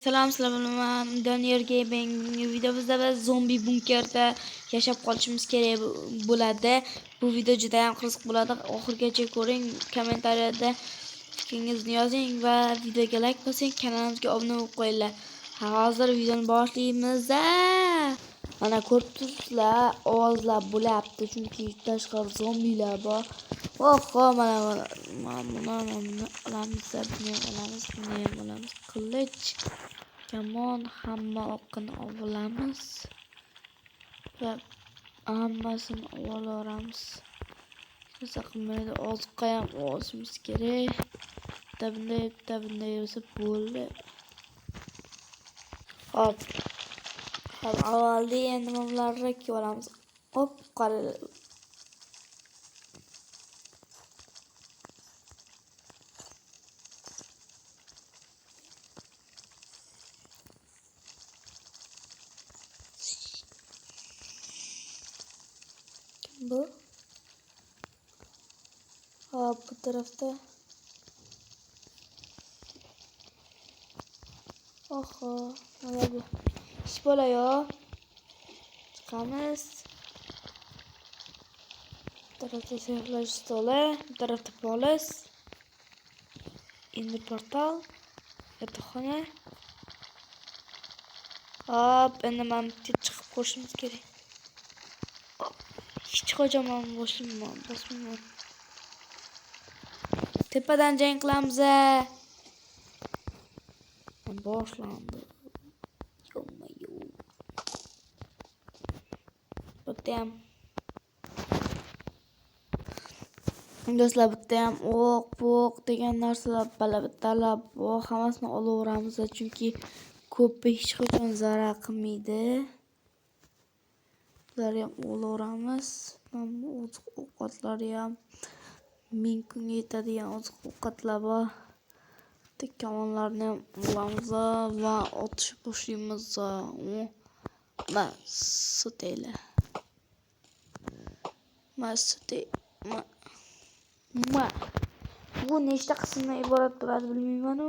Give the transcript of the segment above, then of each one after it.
Selam selam Daniel Gaming videomizda biz zombi bunkerda yashab qolishimiz kerak bo'ladi. Bu video juda ham qiziq bo'ladi. Oxirigacha ko'ring, kommentariyada fikringizni yozing va videoga like bosing, kanalimizga obuna bo'lib qo'yinglar. Hozir videoni boshlaymiz. Mana ko'rib turibsizlar, ovozlar bo'lyapti chunki tashqari zombilar bor. Oho, mana olamiz qilich. Kamon hamma o'qini olamiz va hammasini olaveramiz. Hech qilmaydi, oziqqa ham olishimiz kerak. Bitta bunday bo'lsa bo'ldi. Hop. Avvalda endi nimalarni olamiz. Hop, qarang. Bu bu tarafta oho mana bu ish bo'layo chiqamiz. Bu tarafta sehrlash stoli, bu tarafta polis, endi portal, yotoqxona. Hop, endi mana chiqib ko'rishimiz kerak. Hech qachon bosmayman. Tepadan jang qilamiz. Boshlandi. Bittayam do'stlar, bittayam o'q degan narsalar balabatalab bor. Hammasini olaveramiz chunki ko'pi hech qachon zarar qilmaydi. Ularni ham olaveramiz. Mana oziq-ovqatlari ham 1000 kunga yetadigan oziq-ovqatlar bor. Kamonlarni ham olamiz va otish boshlaymiz. Bu nechta qismdan iborat bo'ladi bilmayman,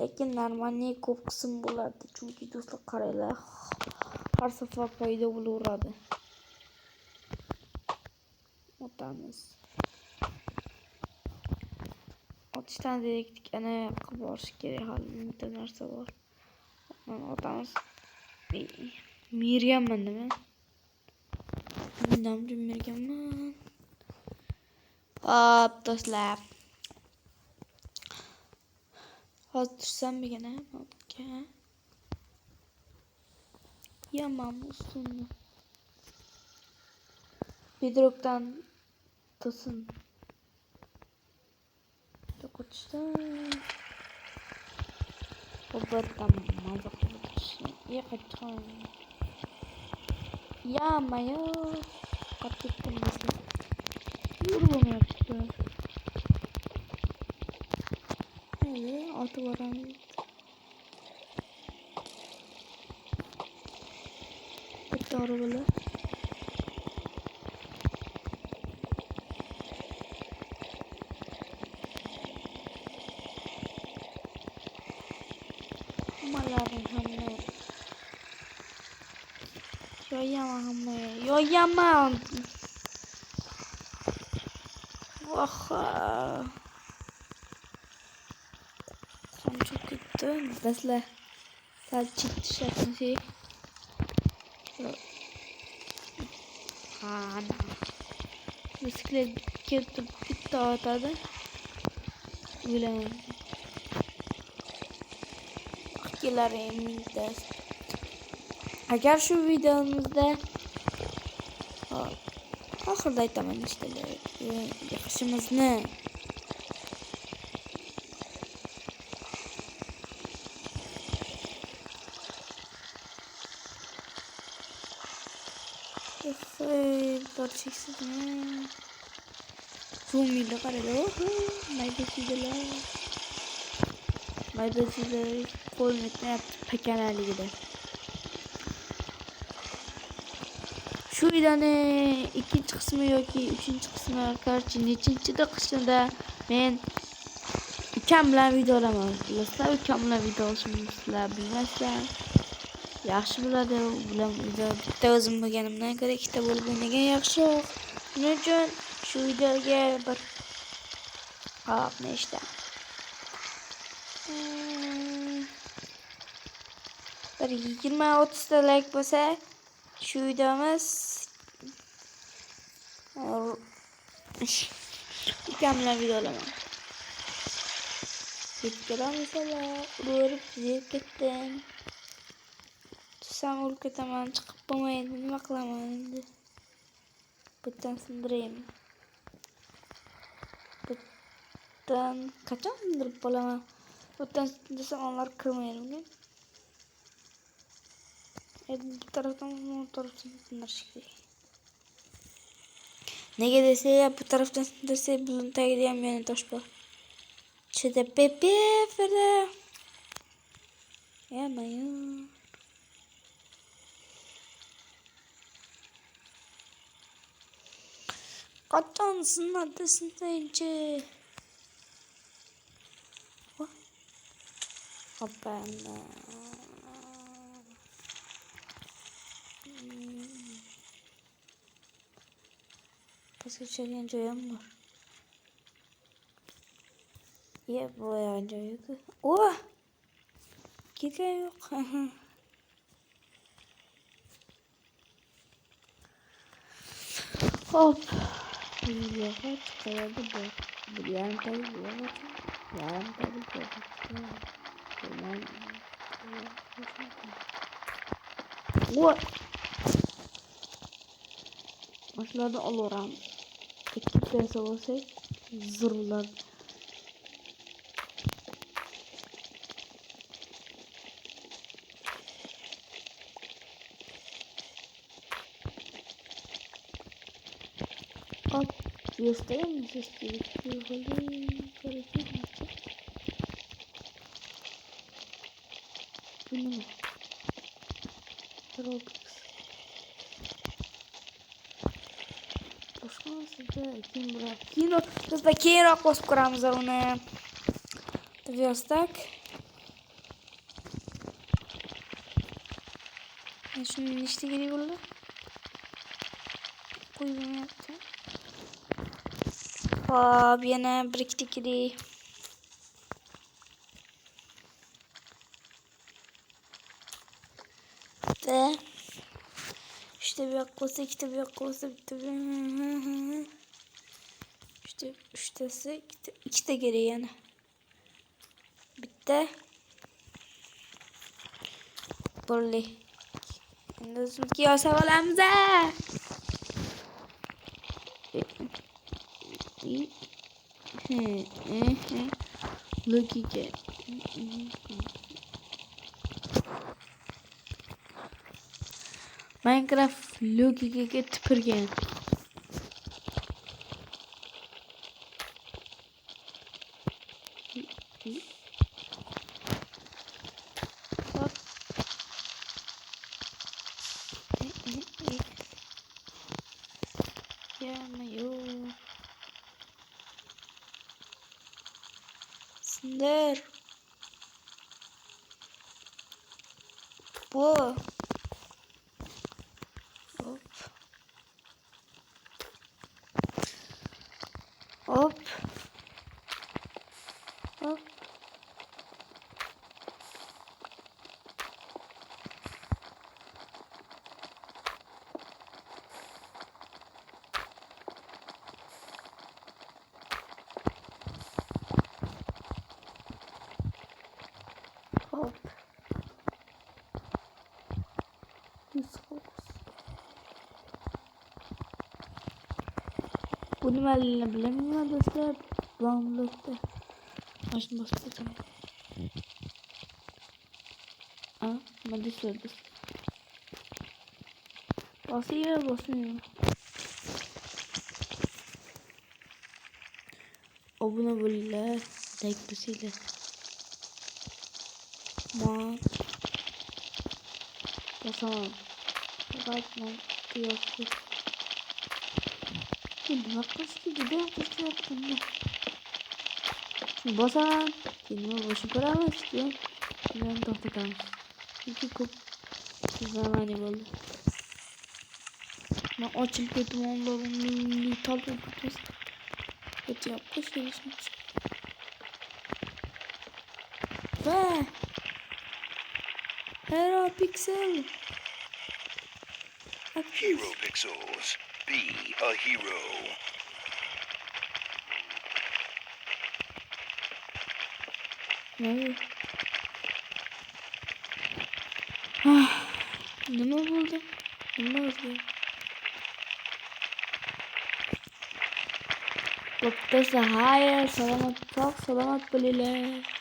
lekin normalniy ko'p qism bo'ladi chunki do'stlar qaranglar, har safar paydo bo'laveradi. Otamiz. Otishdan dedik, ana yoqqa borish kerak, hali mingta narsa bor. Mana otamiz. Merganman nima? Bundan merganman. Hop do'stlar. Hozir tursam begina mobga. Yamam ustuni. Bedrockdan to'sin. Yo'qotishdan. Obatdan mazza qilishni. Yo'qotgan. Yamayo. Qattiq bo'lmaslik. Yurmayapti. Otib boramiz. Bitta arabalar. Malaring hamma. Yo'yaman. Voha. Qancha ketdi? Daslar. Sal chitishadi. Ana. Bisiklet kelib bitta otadi. Bilaman. Agar shu videomizda oxirida aytaman işte yaxshimizni borchiksizmi zoomingni qarang. Maydasilar qo'lni tayapti pakanaligida. Shu videoni ikkinchi qismi yoki uchinchi qismi, qarchi nechinchida qismida men ukam bilan video olaman. Bilasizlar, ukam bilan video olishimni sizlar bilmaysizlar. Yaxshi bo'ladi. U bilan video bitta o'zim bo'lganimdan ko'ra ikkita bo'lib o'ynagan yaxshiroq. Shuning uchun shu videoga bir hop nechta bir 20-30 ta like bo'lsa shu videomiz ukam bilan video olaman. Ketgalar mesela urib ketdim. Tutsam urib ketaman, chiqib bo'lmaydi. Nima qilaman endi? Butdan sindiraymi? Butdan qachon sindirib bo'laman? Butdan sindirsam onlar kirmaydi. Endi bu tarafdan bu tarafdan sindirish kerak. Nega desa, bu tarafdan sindirsa bunun tagida ham yana tosh bor. Chida pepe fere. Ya mayor. Qachon sinadi sindaychi. Hopana. Pasgeçen joyam var. Ya bu joy yok. Oh! Kika yok. Hop. Yahat kayadı bu. Bir yan tabi yahat. Yan tabi yahat. Tamam. What? Başlarda oluram. İki piyasa olsa zırhlar. Hop. Göstereyim mi sesleri? Bu ne? Roblox. Boshqa narsaga keyinroq bizda keyinroq bosib ko'ramiz uni. Tvyostak. Shuni nechta kerak bo'ladi? Qo'ymayapti. Hop, yana bir ikkita kerak. Bitta. İşte bir yoqqa, ikkita bir yoqqa, bitta bir. İşte uchtasi, ikkita kerak yana. Bitta. Birli. Endi o'zimizga yosib olamiz. Logika. Minecraft logikaga tipirgan. Hop. Ya mayo. Sindir. Bu. Hop. Hop. Hop. Hop. Bu nimaligini bilmayman do'stlar. Downloadda. Mashina bosib ketaman. Nima deysiz? Bosing. Obuna bo'linglar, like bosinglar. Bosaman. Bakma, kıyafet. Şimdi bakmıştı, gidelim kıyafetinde. bosaman. Keyin nima bo'lishini ko'ramiz. Keyin shundan to'xtatamiz. Chunki ko'p zamani bo'ldi. Ben açılıp dedim onların ithal edeceğiz. Kötü yapmış gelişmiş. Ve Hero Pixel aktif. Hero Pixels, be a hero. Ne? Ne oldu? Ne oldu? Doktor Sahaya, selamat, çok selamat beliler.